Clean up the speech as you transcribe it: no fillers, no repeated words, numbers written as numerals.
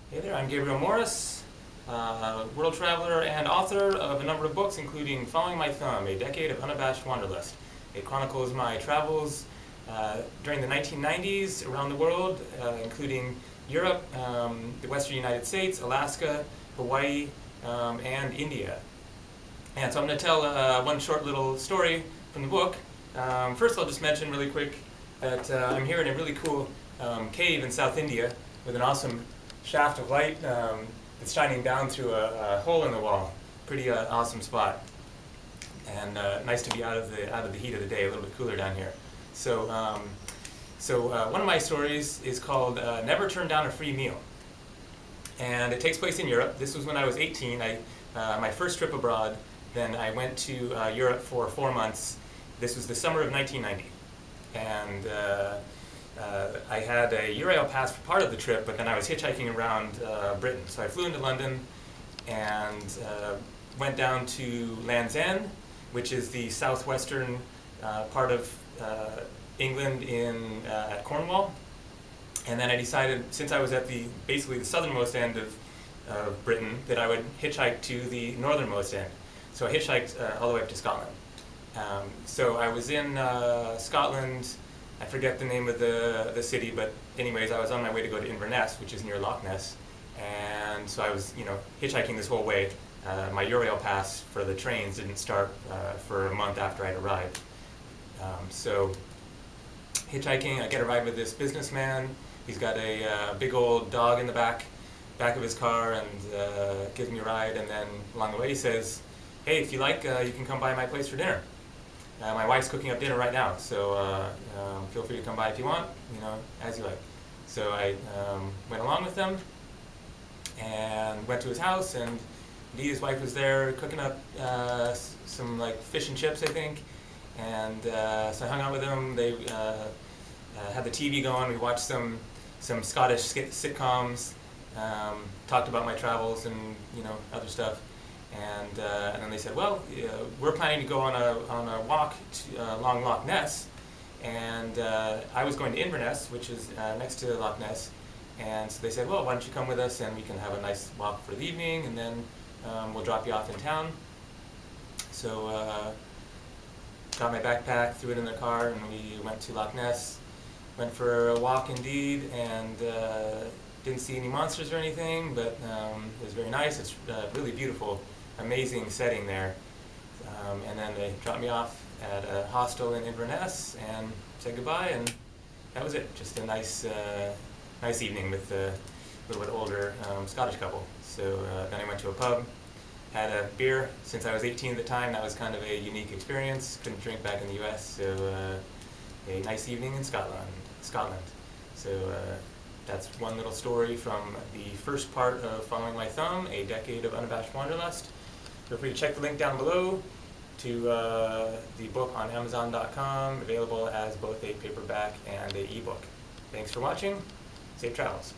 Hey there, I'm Gabriel Morris, world traveler and author of a number of books, including Following My Thumb, A Decade of Unabashed Wanderlust. It chronicles my travels during the 1990s around the world, including Europe, the Western United States, Alaska, Hawaii, and India. And so I'm going to tell one short little story from the book. First, I'll just mention really quick that I'm here in a really cool cave in South India with an awesome shaft of light that's shining down through a hole in the wall. Pretty awesome spot, and nice to be out of the heat of the day. A little bit cooler down here. So, one of my stories is called "Never Turn Down a Free Meal," and it takes place in Europe. This was when I was 18. My first trip abroad. Then I went to Europe for 4 months. This was the summer of 1990, and I had a Eurail pass for part of the trip, but then I was hitchhiking around Britain. So I flew into London and went down to Land's End, which is the southwestern part of England at Cornwall. And then I decided, since I was at basically the southernmost end of Britain, that I would hitchhike to the northernmost end. So I hitchhiked all the way up to Scotland. So I was in Scotland. I forget the name of the city, but anyways, I was on my way to go to Inverness, which is near Loch Ness, and so I was, hitchhiking this whole way. My Eurail pass for the trains didn't start for a month after I'd arrived. So hitchhiking, I get a ride with this businessman. He's got a big old dog in the back of his car, and gives me a ride. And then along the way, he says, "Hey, if you like, you can come by my place for dinner. My wife's cooking up dinner right now, so feel free to come by if you want, as you like." So I went along with them and went to his house, and indeed his wife was there cooking up some fish and chips, I think. And so I hung out with them. They had the TV going. We watched some Scottish sitcoms, talked about my travels and other stuff. And then they said, "Well, we're planning to go on a walk along Loch Ness," and I was going to Inverness, which is next to Loch Ness. And so they said, "Well, why don't you come with us, and we can have a nice walk for the evening, and then we'll drop you off in town." So got my backpack, threw it in the car, and we went to Loch Ness. Went for a walk indeed, and didn't see any monsters or anything, but it was very nice. It's really beautiful. Amazing setting there. And then they dropped me off at a hostel in Inverness and said goodbye, and that was it. Just a nice evening with a little bit older Scottish couple. So then I went to a pub, had a beer. Since I was 18 at the time, that was kind of a unique experience. Couldn't drink back in the US, so a nice evening in Scotland. So that's one little story from the first part of Following My Thumb, A Decade of Unabashed Wanderlust. Feel free to check the link down below to the book on Amazon.com, available as both a paperback and an ebook. Thanks for watching. Safe travels.